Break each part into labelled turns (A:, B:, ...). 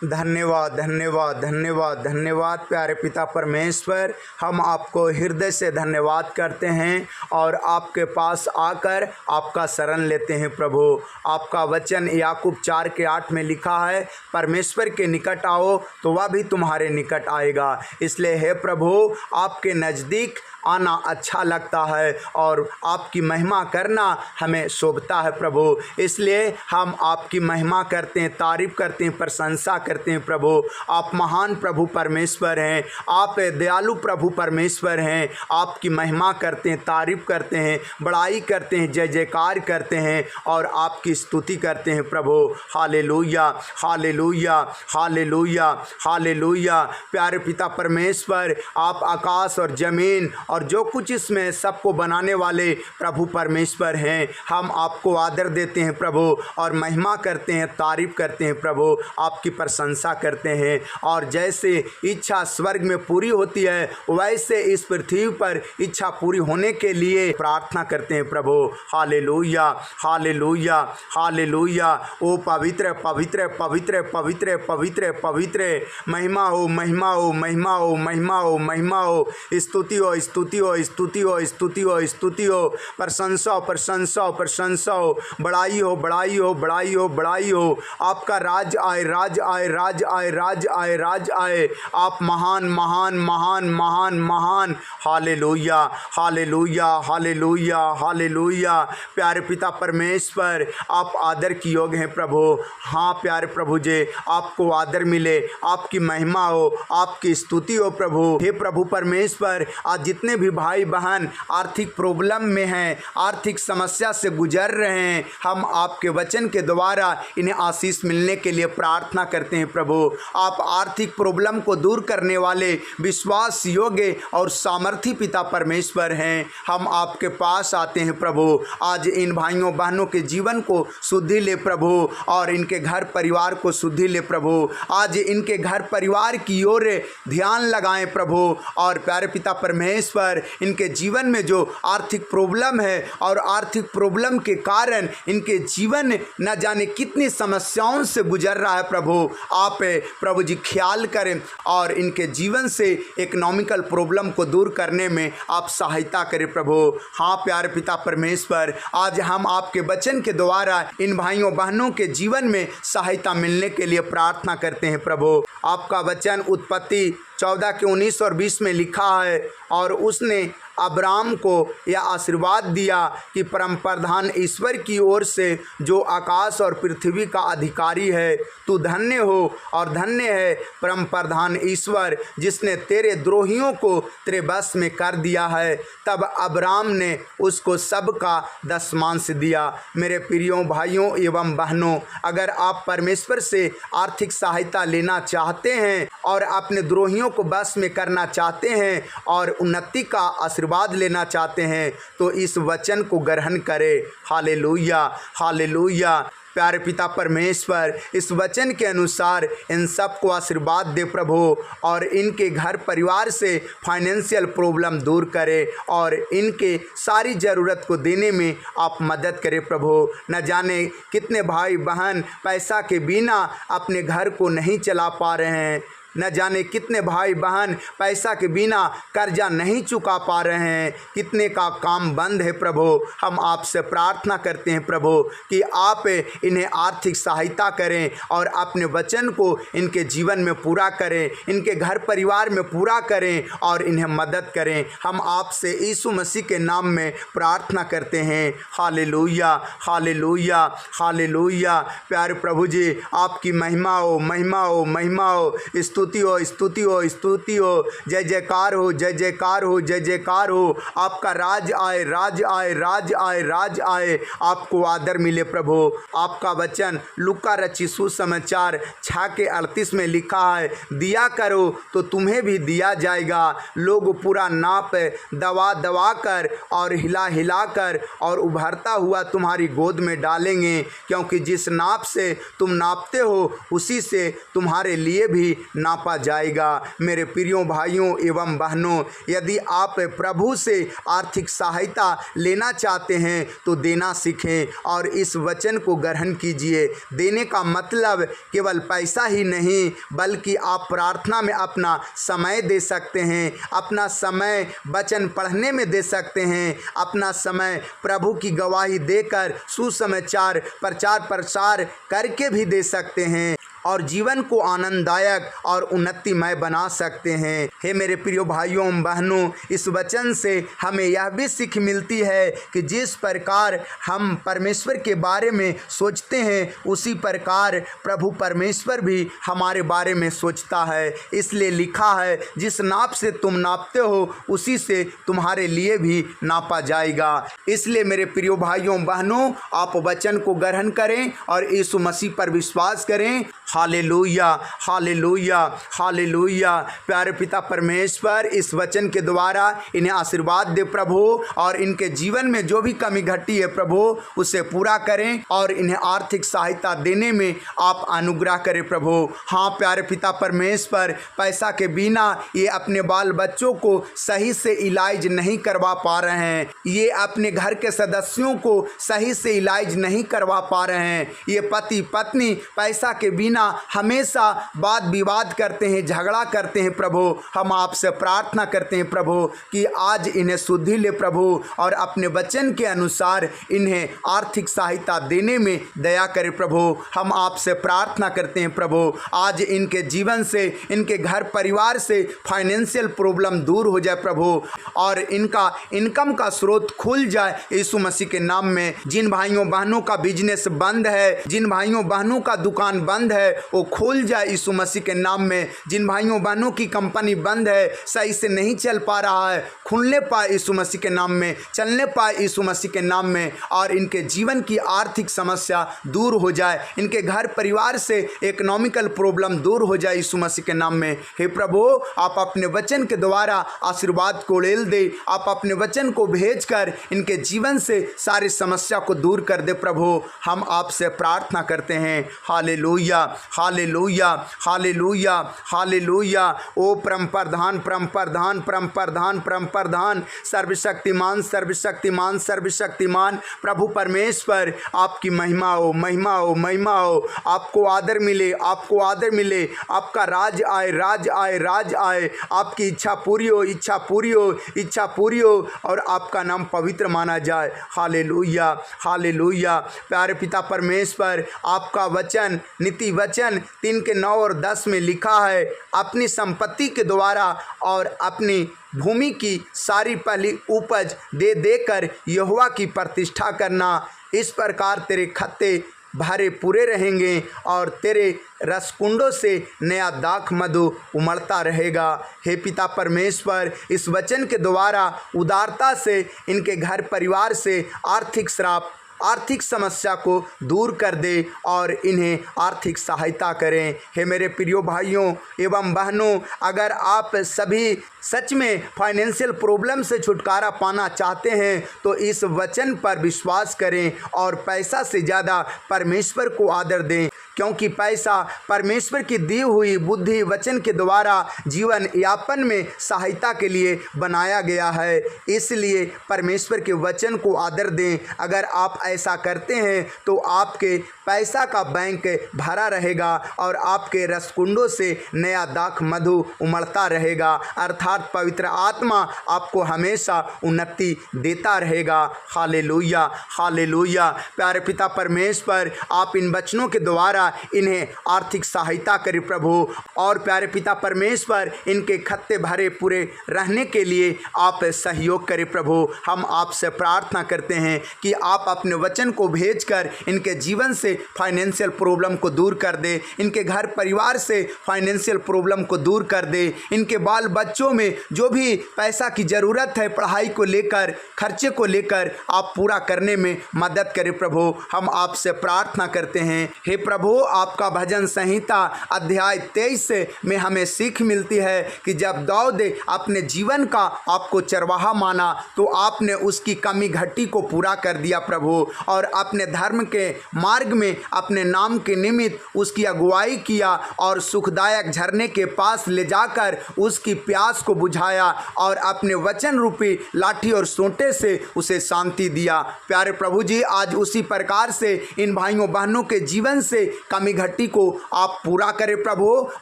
A: धन्यवाद धन्यवाद धन्यवाद धन्यवाद प्यारे पिता परमेश्वर, हम आपको हृदय से धन्यवाद करते हैं और आपके पास आकर आपका शरण लेते हैं। प्रभु, आपका वचन याकूब 4:8 में लिखा है, परमेश्वर के निकट आओ तो वह भी तुम्हारे निकट आएगा। इसलिए हे प्रभु, आपके नज़दीक आना अच्छा लगता है और आपकी महिमा करना हमें शोभता है प्रभु। इसलिए हम आपकी महिमा करते हैं, तारीफ़ करते हैं, प्रशंसा करते हैं। प्रभु, आप महान प्रभु परमेश्वर हैं, आप दयालु प्रभु परमेश्वर हैं। आपकी महिमा करते हैं, तारीफ़ करते हैं, बड़ाई करते हैं, जय जयकार करते हैं और आपकी स्तुति करते हैं प्रभु। Hallelujah hallelujah hallelujah hallelujah. प्यारे पिता परमेश्वर, आप आकाश और ज़मीन और जो कुछ इसमें सबको बनाने वाले प्रभु परमेश्वर हैं। हम आपको आदर देते हैं प्रभु और महिमा करते हैं, तारीफ़ करते हैं प्रभु, आपकी प्रशंसा करते हैं। और जैसे इच्छा स्वर्ग में पूरी होती है, वैसे इस पृथ्वी पर इच्छा पूरी होने के लिए प्रार्थना करते हैं प्रभु। Hallelujah hallelujah hallelujah. ओ पवित्र पवित्र पवित्र पवित्र पवित्र पवित्र, महिमा हो महिमा हो महिमा हो महिमा हो महिमा हो, स्तुति हो स्तुति हो स्तुति हो स्तुति हो स्तुति हो, प्रशंसा हो प्रशंसा हो प्रशंसा हो, बड़ाई हो बड़ाई हो बड़ाई हो बड़ाई हो। आपका राज आए राज आए राज आए राज आए राज आए। आप महान महान महान महान महान। Hallelujah hallelujah hallelujah hallelujah. प्यारे पिता परमेश्वर, आप आदर की योग्य हैं प्रभु। हाँ प्यारे प्रभु जी, आपको आदर मिले, आपकी महिमा हो, आपकी स्तुति हो प्रभु। हे प्रभु परमेश्वर, आज जितने भी भाई बहन आर्थिक प्रॉब्लम में हैं, आर्थिक समस्या से गुजर रहे हैं, हम आपके वचन के द्वारा इन्हें आशीष मिलने के लिए प्रार्थना करते हैं प्रभु। आप आर्थिक प्रॉब्लम को दूर करने वाले विश्वास योग्य और सामर्थी पिता परमेश्वर हैं। हम आपके पास आते हैं प्रभु। आज इन भाइयों बहनों के जीवन को शुद्धि ले प्रभु और इनके घर परिवार को शुद्धि ले प्रभु। आज इनके घर परिवार की ओर ध्यान लगाएं प्रभु। और प्यारे पिता परमेश्वर, इनके जीवन में जो आर्थिक प्रॉब्लम है और आर्थिक प्रॉब्लम के कारण इनके जीवन न जाने कितनी समस्याओं से गुजर रहा है प्रभु, आप प्रभु जी ख्याल करें और इनके जीवन से इकोनॉमिकल प्रॉब्लम को दूर करने में आप सहायता करें प्रभु। हाँ प्यारे पिता परमेश्वर, आज हम आपके वचन के द्वारा इन भाइयों बहनों के जीवन में सहायता मिलने के लिए प्रार्थना करते हैं प्रभु। आपका वचन उत्पत्ति 14:19 और 20 में लिखा है, और उसने अब्राम को यह आशीर्वाद दिया कि परम प्रधान ईश्वर की ओर से जो आकाश और पृथ्वी का अधिकारी है, तू धन्य हो और धन्य है परम प्रधान ईश्वर, जिसने तेरे द्रोहियों को तेरे बस में कर दिया है। तब अब्राम ने उसको सबका दशमांश दिया। मेरे प्रियों भाइयों एवं बहनों, अगर आप परमेश्वर से आर्थिक सहायता लेना चाहते हैं और अपने द्रोहियों को बस में करना चाहते हैं और उन्नति का आशीर्वाद लेना चाहते हैं, तो इस वचन को ग्रहण करें। Hallelujah hallelujah. प्यारे पिता परमेश्वर, इस वचन के अनुसार इन सबको आशीर्वाद दे प्रभु और इनके घर परिवार से फाइनेंशियल प्रॉब्लम दूर करे और इनके सारी ज़रूरत को देने में आप मदद करें प्रभु। न जाने कितने भाई बहन पैसा के बिना अपने घर को नहीं चला पा रहे हैं, न जाने कितने भाई बहन पैसा के बिना कर्जा नहीं चुका पा रहे हैं, कितने का काम बंद है प्रभु। हम आपसे प्रार्थना करते हैं प्रभु कि आप इन्हें आर्थिक सहायता करें और अपने वचन को इनके जीवन में पूरा करें, इनके घर परिवार में पूरा करें और इन्हें मदद करें। हम आपसे यीशु मसीह के नाम में प्रार्थना करते हैं। Hallelujah hallelujah hallelujah. प्यारे प्रभु जी, आपकी महिमा हो महिमा हो महिमा हो, स्तुति हो स्तुति हो स्तुति हो, जय जयकार हो जय जयकार हो जय जयकार हो। आपका राज आए राज आए राज आए राज आए। आपको आदर मिले प्रभु। आपका वचन लूका रचित सुसमाचार 6:38 में लिखा है, दिया करो तो तुम्हें भी दिया जाएगा, लोग पूरा नाप दवा दवा कर और हिला हिला कर और उभरता हुआ तुम्हारी गोद में डालेंगे, क्योंकि जिस नाप से तुम नापते हो उसी से तुम्हारे लिए भी नापा जाएगा। मेरे प्रियो भाइयों एवं बहनों, यदि आप प्रभु से आर्थिक सहायता लेना चाहते हैं तो देना सीखें और इस वचन को ग्रहण कीजिए। देने का मतलब केवल पैसा ही नहीं, बल्कि आप प्रार्थना में अपना समय दे सकते हैं, अपना समय वचन पढ़ने में दे सकते हैं, अपना समय प्रभु की गवाही देकर सुसमाचार प्रचार प्रसार करके भी दे सकते हैं और जीवन को आनंददायक और उन्नतिमय बना सकते हैं। हे मेरे प्रिय भाइयों एवं बहनों, इस वचन से हमें यह भी सीख मिलती है कि जिस प्रकार हम परमेश्वर के बारे में सोचते हैं, उसी प्रकार प्रभु परमेश्वर भी हमारे बारे में सोचता है। इसलिए लिखा है, जिस नाप से तुम नापते हो उसी से तुम्हारे लिए भी नापा जाएगा। इसलिए मेरे प्रिय भाइयों बहनों, आप वचन को ग्रहण करें और यीशु मसीह पर विश्वास करें। Hallelujah, hallelujah, hallelujah. प्यारे पिता परमेश्वर, इस वचन के द्वारा इन्हें आशीर्वाद दे प्रभु, और इनके जीवन में जो भी कमी घटी है प्रभु उसे पूरा करें और इन्हें आर्थिक सहायता देने में आप अनुग्रह करें प्रभु। हाँ प्यारे पिता परमेश्वर, पैसा के बिना ये अपने बाल बच्चों को सही से इलाज नहीं करवा पा रहे हैं, ये अपने घर के सदस्यों को सही से इलाज नहीं करवा पा रहे हैं। ये पति पत्नी पैसा के बिना हमेशा वाद विवाद करते हैं, झगड़ा करते हैं प्रभु। हम आपसे प्रार्थना करते हैं प्रभु कि आज इन्हें शुद्धि ले प्रभु, और अपने वचन के अनुसार इन्हें आर्थिक सहायता देने में दया करे प्रभु। हम आपसे प्रार्थना करते हैं प्रभु, आज इनके जीवन से, इनके घर परिवार से फाइनेंशियल प्रॉब्लम दूर हो जाए प्रभु, और इनका इनकम का स्रोत खुल जाए यीशु मसीह के नाम में। जिन भाइयों बहनों का बिजनेस बंद है, जिन भाइयों बहनों का दुकान बंद है, वो खुल जाए यीशु मसीह के नाम में। जिन भाइयों बहनों की कंपनी बंद है, सही से नहीं चल पा रहा है, खुलने पाए यीशु मसीह के नाम में, चलने पाए यीशु मसीह के नाम में, और इनके जीवन की आर्थिक समस्या दूर हो जाए, इनके घर परिवार से इकोनॉमिकल प्रॉब्लम दूर हो जाए यीशु मसीह के नाम में। हे प्रभु, आप अपने वचन के द्वारा आशीर्वाद को ले दे, आप अपने वचन को भेजकर इनके जीवन से सारी समस्या को दूर कर दे प्रभु। हम आपसे प्रार्थना करते हैं। Hallelujah, hallelujah, hallelujah, hallelujah. ओ परम प्रधान, परम प्रधान, परम प्रधान, परम प्रधान, सर्वशक्तिमान, सर्वशक्तिमान, सर्वशक्तिमान प्रभु परमेश्वर, आपकी महिमा हो, महिमा हो, महिमा हो। आपको आदर मिले, आपको आदर मिले, आपका राज आए, राज आए, राज आए, आपकी इच्छा पूरी हो, इच्छा पूरी हो, इच्छा पूरी हो, और आपका नाम पवित्र माना जाए। Hallelujah, hallelujah. प्यारे पिता परमेश्वर, आपका वचन नीति वचन 3 के 9 और 10 में लिखा है, अपनी संपत्ति के द्वारा और अपनी भूमि की सारी पहली उपज दे देकर यहोवा की प्रतिष्ठा करना। इस प्रकार तेरे खत्ते भरे पूरे रहेंगे और तेरे रसकुंडों से नया दाख मधु उमड़ता रहेगा। हे पिता परमेश्वर, इस वचन के द्वारा उदारता से इनके घर परिवार से आर्थिक श्राप, आर्थिक समस्या को दूर कर दे और इन्हें आर्थिक सहायता करें। हे मेरे प्रियो भाइयों एवं बहनों, अगर आप सभी सच में फाइनेंशियल प्रॉब्लम से छुटकारा पाना चाहते हैं तो इस वचन पर विश्वास करें और पैसा से ज़्यादा परमेश्वर को आदर दें, क्योंकि पैसा परमेश्वर की दी हुई बुद्धि वचन के द्वारा जीवन यापन में सहायता के लिए बनाया गया है। इसलिए परमेश्वर के वचन को आदर दें। अगर आप ऐसा करते हैं तो आपके पैसा का बैंक भरा रहेगा और आपके रसकुंडों से नया दाख मधु उमड़ता रहेगा, अर्थात पवित्र आत्मा आपको हमेशा उन्नति देता रहेगा। Hallelujah, hallelujah. प्यारे पिता परमेश्वर, आप इन वचनों के द्वारा इन्हें आर्थिक सहायता करें प्रभु, और प्यारे पिता परमेश्वर, इनके खत्ते भरे पूरे रहने के लिए आप सहयोग करें प्रभु। हम आपसे प्रार्थना करते हैं कि आप अपने वचन को भेजकर इनके जीवन से फाइनेंशियल प्रॉब्लम को दूर कर दे, इनके घर परिवार से फाइनेंशियल प्रॉब्लम को दूर कर दे, इनके बाल बच्चों में जो भी पैसा की ज़रूरत है पढ़ाई को लेकर, खर्चे को लेकर, आप पूरा करने में मदद करें प्रभु। हम आपसे प्रार्थना करते हैं। हे प्रभु, प्रभु आपका भजन संहिता अध्याय 23 में हमें सीख मिलती है कि जब दाऊद अपने जीवन का आपको चरवाहा माना तो आपने उसकी कमी घटी को पूरा कर दिया प्रभु, और अपने धर्म के मार्ग में अपने नाम के निमित्त उसकी अगुवाई किया और सुखदायक झरने के पास ले जाकर उसकी प्यास को बुझाया और अपने वचन रूपी लाठी और सोंटे से उसे शांति दिया। प्यारे प्रभु जी, आज उसी प्रकार से इन भाइयों बहनों के जीवन से कमी घटी को आप पूरा करें प्रभु,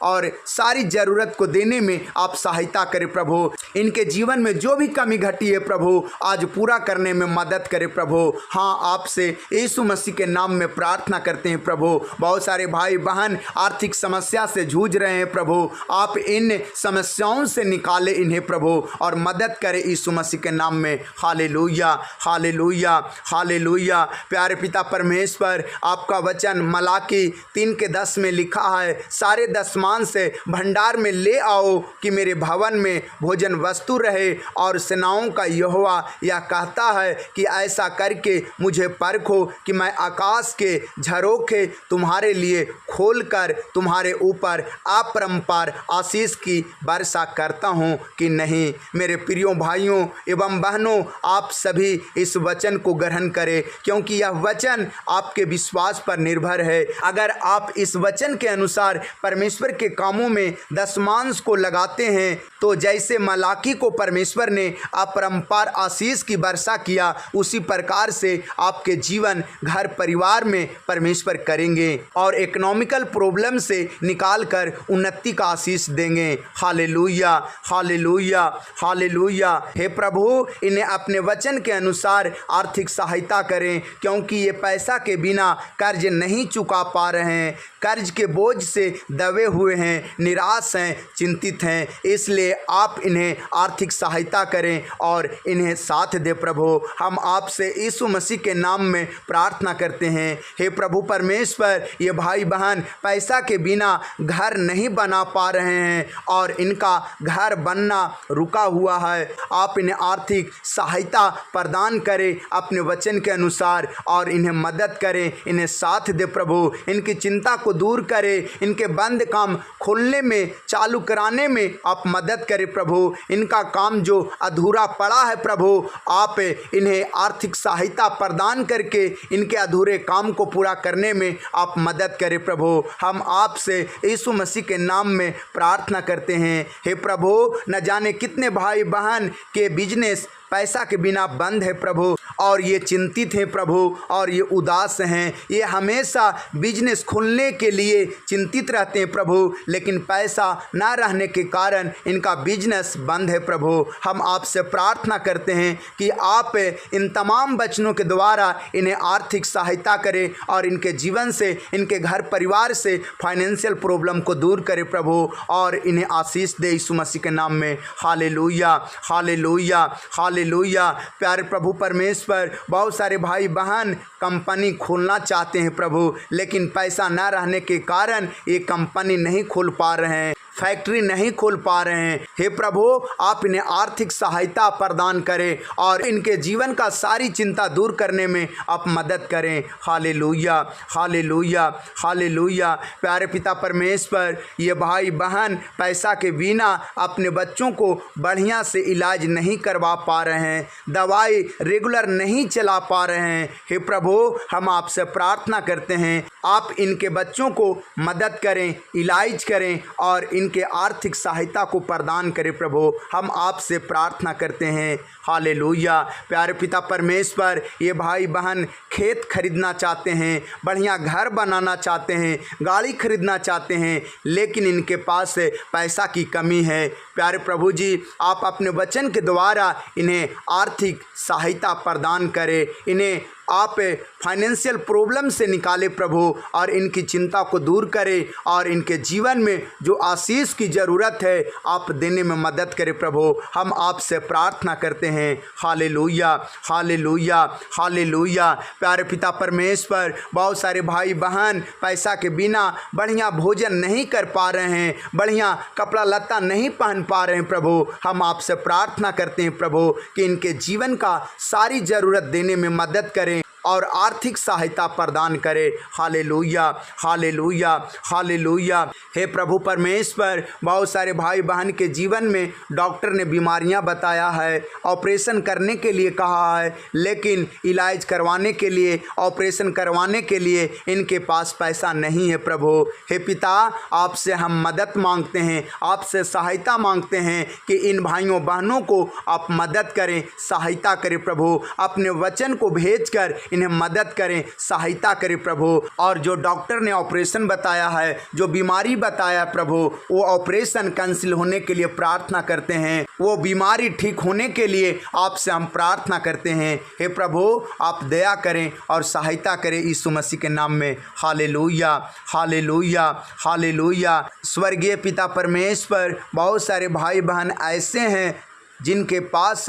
A: और सारी जरूरत को देने में आप सहायता करें प्रभु। इनके जीवन में जो भी कमी घटी है प्रभु, आज पूरा करने में मदद करें प्रभु। हाँ, आपसे यीशु मसीह के नाम में प्रार्थना करते हैं प्रभु। बहुत सारे भाई बहन आर्थिक समस्या से जूझ रहे हैं प्रभु, आप इन समस्याओं से निकाले इन्हें प्रभु और मदद करें यीशु मसीह के नाम में। Hallelujah, hallelujah, hallelujah. प्यारे पिता परमेश्वर, आपका वचन मलाकी 3:10 में लिखा है, सारे दसमान से भंडार में ले आओ कि मेरे भवन में भोजन वस्तु रहे, और सेनाओं का यहोवा यह कहता है कि ऐसा करके मुझे परखो कि मैं आकाश के झरोखे तुम्हारे लिए खोलकर तुम्हारे ऊपर अपरंपार आशीष की वर्षा करता हूँ कि नहीं। मेरे प्रियो भाइयों एवं बहनों, आप सभी इस वचन को ग्रहण करें, क्योंकि यह वचन आपके विश्वास पर निर्भर है। अगर आप इस वचन के अनुसार परमेश्वर के कामों में दशमांश को लगाते हैं, तो जैसे मलाकी को परमेश्वर ने अपरंपार आशीष की वर्षा किया, उसी प्रकार से आपके जीवन घर परिवार में परमेश्वर करेंगे और इकोनॉमिकल प्रॉब्लम से निकाल कर उन्नति का आशीष देंगे। Hallelujah, hallelujah, hallelujah. हे प्रभु, इन्हें अपने वचन के अनुसार आर्थिक सहायता करें, क्योंकि ये पैसा के बिना कर्ज नहीं चुका पा रहे हैं, कर्ज के बोझ से दबे हुए हैं, निराश हैं, चिंतित हैं। इसलिए आप इन्हें आर्थिक सहायता करें और इन्हें साथ दे प्रभु। हम आपसे यीशु मसीह के नाम में प्रार्थना करते हैं। हे प्रभु परमेश्वर, ये भाई बहन पैसा के बिना घर नहीं बना पा रहे हैं और इनका घर बनना रुका हुआ है। आप इन्हें आर्थिक सहायता प्रदान करें अपने वचन के अनुसार और इन्हें मदद करें, इन्हें साथ दे प्रभु। इनकी चिंता को दूर करें, इनके बंद काम खोलने में, चालू कराने में आप मदद करें प्रभु। इनका काम जो अधूरा पड़ा है प्रभु, आप इन्हें आर्थिक सहायता प्रदान करके इनके अधूरे काम को पूरा करने में आप मदद करें प्रभु। हम आपसे यीशु मसीह के नाम में प्रार्थना करते हैं। हे प्रभु, न जाने कितने भाई बहन के बिजनेस पैसा के बिना बंद है प्रभु, और ये चिंतित हैं प्रभु, और ये उदास हैं। ये हमेशा बिजनेस खोलने के लिए चिंतित रहते हैं प्रभु, लेकिन पैसा ना रहने के कारण इनका बिजनेस बंद है प्रभु। हम आपसे प्रार्थना करते हैं कि आप इन तमाम वचनों के द्वारा इन्हें आर्थिक सहायता करें और इनके जीवन से, इनके घर परिवार से फाइनेंशियल प्रॉब्लम को दूर करें प्रभु, और इन्हें आशीष दे यीशु मसीह के नाम में। Hallelujah, hallelujah, hallelujah. प्यारे प्रभु परमेश्वर, बहुत सारे भाई बहन कंपनी खोलना चाहते हैं प्रभु, लेकिन पैसा न रहने के कारण ये कंपनी नहीं खोल पा रहे हैं, फैक्ट्री नहीं खोल पा रहे हैं। हे प्रभु, आप इन्हें आर्थिक सहायता प्रदान करें और इनके जीवन का सारी चिंता दूर करने में आप मदद करें। Hallelujah, hallelujah, hallelujah. प्यारे पिता परमेश्वर, ये भाई बहन पैसा के बिना अपने बच्चों को बढ़िया से इलाज नहीं करवा पा रहे हैं, दवाई रेगुलर नहीं चला पा रहे हैं। हे प्रभु, हम आपसे प्रार्थना करते हैं, आप इनके बच्चों को मदद करें, इलाज करें और इनके आर्थिक सहायता को प्रदान करें प्रभु। हम आपसे प्रार्थना करते हैं। हालेलुया। प्यारे पिता परमेश्वर, ये भाई बहन खेत खरीदना चाहते हैं, बढ़िया घर बनाना चाहते हैं, गाड़ी खरीदना चाहते हैं, लेकिन इनके पास पैसा की कमी है। प्यारे प्रभु जी, आप अपने वचन के द्वारा इन्हें आर्थिक सहायता प्रदान करें, इन्हें आप फाइनेंशियल प्रॉब्लम से निकाले प्रभु और इनकी चिंता को दूर करें और इनके जीवन में जो आशीष की ज़रूरत है आप देने में मदद करें प्रभु। हम आपसे प्रार्थना करते हैं। Hallelujah, hallelujah, hallelujah. प्यारे पिता परमेश्वर, बहुत सारे भाई बहन पैसा के बिना बढ़िया भोजन नहीं कर पा रहे हैं, बढ़िया कपड़ा लत्ता नहीं पहन पा रहे हैं प्रभु। हम आपसे प्रार्थना करते हैं प्रभु कि इनके जीवन का सारी ज़रूरत देने में मदद करें और आर्थिक सहायता प्रदान करे। Hallelujah, hallelujah, hallelujah. हे प्रभु परमेश्वर, बहुत सारे भाई बहन के जीवन में डॉक्टर ने बीमारियां बताया है, ऑपरेशन करने के लिए कहा है, लेकिन इलाज करवाने के लिए, ऑपरेशन करवाने के लिए इनके पास पैसा नहीं है। प्रभु हे पिता, आपसे हम मदद मांगते हैं, आपसे सहायता मांगते हैं कि इन भाइयों बहनों को आप मदद करें, सहायता करें प्रभु। अपने वचन को भेजकर इन्हें मदद करें, सहायता करें प्रभु। और जो डॉक्टर ने ऑपरेशन बताया है, जो बीमारी बताया प्रभु, वो ऑपरेशन कैंसिल होने के लिए प्रार्थना करते हैं, वो बीमारी ठीक होने के लिए आपसे हम प्रार्थना करते हैं। हे प्रभु, आप दया करें और सहायता करें यीशु मसीह के नाम में। Hallelujah, hallelujah, hallelujah. स्वर्गीय पिता परमेश्वर, बहुत सारे भाई बहन ऐसे हैं जिनके पास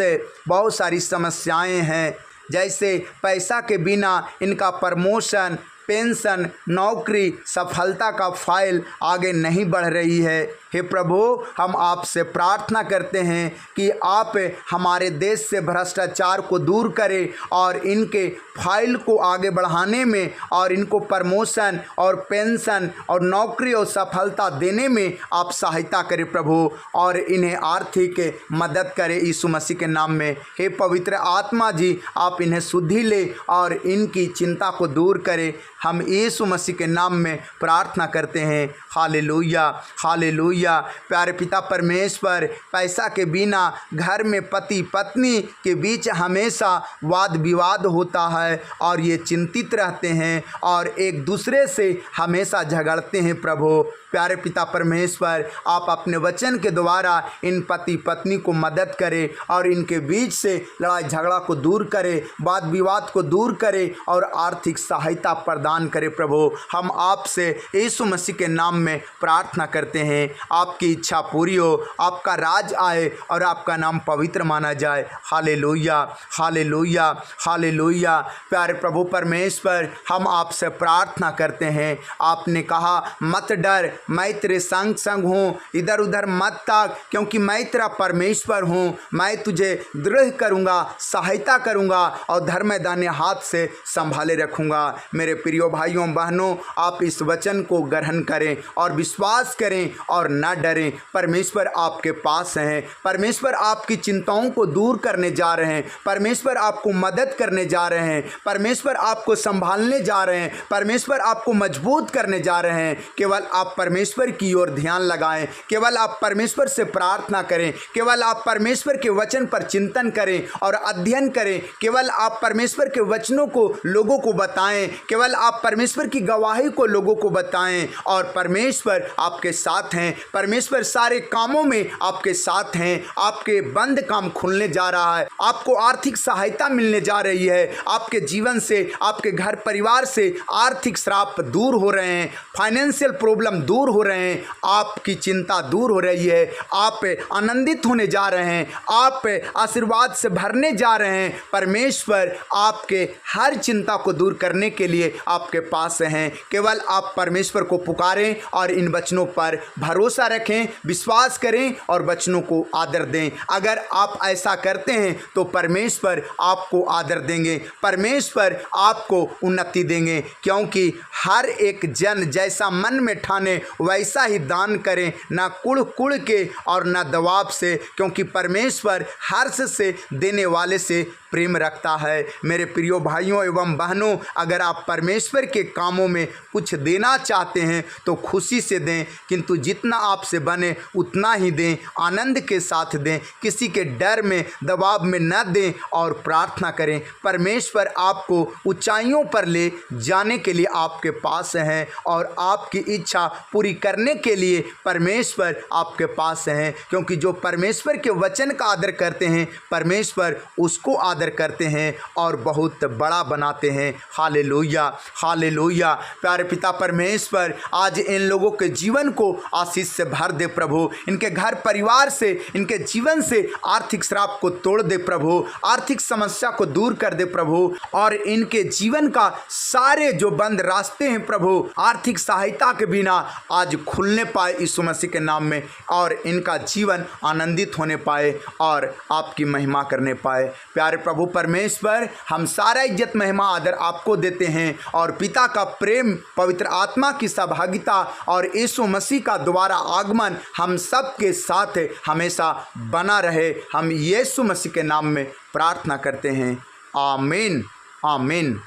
A: बहुत सारी समस्याएं हैं, जैसे पैसा के बिना इनका प्रमोशन, पेंशन, नौकरी, सफलता का फाइल आगे नहीं बढ़ रही है। हे प्रभु, हम आपसे प्रार्थना करते हैं कि आप हमारे देश से भ्रष्टाचार को दूर करें और इनके फाइल को आगे बढ़ाने में और इनको प्रमोशन और पेंशन और नौकरी और सफलता देने में आप सहायता करें प्रभु, और इन्हें आर्थिक मदद करें यीशु मसीह के नाम में। हे पवित्र आत्मा जी, आप इन्हें शुद्धि ले और इनकी चिंता को दूर करें। हम यीशु मसीह के नाम में प्रार्थना करते हैं। Hallelujah, hallelujah. प्यारे पिता परमेश्वर, पैसा के बिना घर में पति पत्नी के बीच हमेशा वाद विवाद होता है और ये चिंतित रहते हैं और एक दूसरे से हमेशा झगड़ते हैं प्रभु। प्यारे पिता परमेश्वर, आप अपने वचन के द्वारा इन पति पत्नी को मदद करें और इनके बीच से लड़ाई झगड़ा को दूर करें, वाद विवाद को दूर करें और आर्थिक सहायता प्रदान करें प्रभु। हम आपसे यीशु मसीह के नाम में प्रार्थना करते हैं, आपकी इच्छा पूरी हो, आपका राज आए और आपका नाम पवित्र माना जाए। Hallelujah, hallelujah, hallelujah. प्यारे प्रभु परमेश्वर, हम आपसे प्रार्थना करते हैं, आपने कहा मत डर, मैं तेरे संग संग हूँ, इधर उधर मत ताक, क्योंकि मैं तेरा परमेश्वर हूँ। मैं तुझे दृढ़ करूँगा, सहायता करूँगा और धर्म दाहिने हाथ से संभाले रखूँगा। मेरे प्रियो भाइयों बहनों, आप इस वचन को ग्रहण करें और विश्वास करें और न डरें। परमेश्वर आपके पास हैं, परमेश्वर आपकी चिंताओं को दूर करने जा रहे हैं, परमेश्वर आपको मदद करने जा रहे हैं, परमेश्वर आपको संभालने जा रहे हैं, परमेश्वर आपको मजबूत करने जा रहे हैं। केवल आप परमेश्वर की ओर ध्यान लगाएं, केवल आप परमेश्वर से प्रार्थना करें, केवल आप परमेश्वर के वचन पर चिंतन करें और अध्ययन करें, केवल आप परमेश्वर के वचनों को लोगों को बताएं, केवल आप परमेश्वर की गवाही को लोगों को बताएं और परमेश्वर आपके साथ हैं। परमेश्वर सारे कामों में आपके साथ हैं। आपके बंद काम खुलने जा रहा है, आपको आर्थिक सहायता मिलने जा रही है, आपके जीवन से, आपके घर परिवार से आर्थिक श्राप दूर हो रहे हैं, फाइनेंशियल प्रॉब्लम दूर हो रहे हैं, आपकी चिंता दूर हो रही है, आप आनंदित होने जा रहे हैं, आप आशीर्वाद से भरने जा रहे हैं। परमेश्वर आपके हर चिंता को दूर करने के लिए आपके पास हैं। केवल आप परमेश्वर को पुकारें और इन वचनों पर भरोसा रखें, विश्वास करें और वचनों को आदर दें। अगर आप ऐसा करते हैं तो परमेश्वर आपको आदर देंगे, परमेश्वर आपको उन्नति देंगे, क्योंकि हर एक जन जैसा मन में ठाने वैसा ही दान करें, ना कुड़ कुड़ के और ना दबाव से, क्योंकि परमेश्वर हर्ष से देने वाले से प्रेम रखता है। मेरे प्रियो भाइयों एवं बहनों, अगर आप परमेश्वर के कामों में कुछ देना चाहते हैं तो खुशी से दें, किंतु जितना आपसे बने उतना ही दें, आनंद के साथ दें, किसी के डर में दबाव में न दें और प्रार्थना करें। परमेश्वर आपको ऊंचाइयों पर ले जाने के लिए आपके पास हैं और आपकी इच्छा पूरी करने के लिए परमेश्वर आपके पास हैं, क्योंकि जो परमेश्वर के वचन का आदर करते हैं परमेश्वर उसको आदर करते हैं और बहुत बड़ा बनाते हैं। Hallelujah, hallelujah. प्यारे पिता परमेश्वर, आज इन लोगों के जीवन को आशीष से भर दे प्रभु, इनके घर परिवार से, इनके जीवन से आर्थिक श्राप को तोड़ दे प्रभु, आर्थिक समस्या को दूर कर दे प्रभु, और इनके जीवन का सारे जो बंद रास्ते हैं प्रभु, आर्थिक सहायता के बिना आज खुलने पाए यीशु मसीह के नाम में, और इनका जीवन आनंदित होने पाए और आपकी महिमा करने पाए। प्यारे प्रभु परमेश्वर, हम सारा इज्जत महिमा आदर आपको देते हैं और पिता का प्रेम, पवित्र आत्मा की सहभागिता और यीशु मसीह का दोबारा आगमन हम सब के साथ हमेशा बना रहे। हम यीशु मसीह के नाम में प्रार्थना करते हैं। आमीन, आमीन।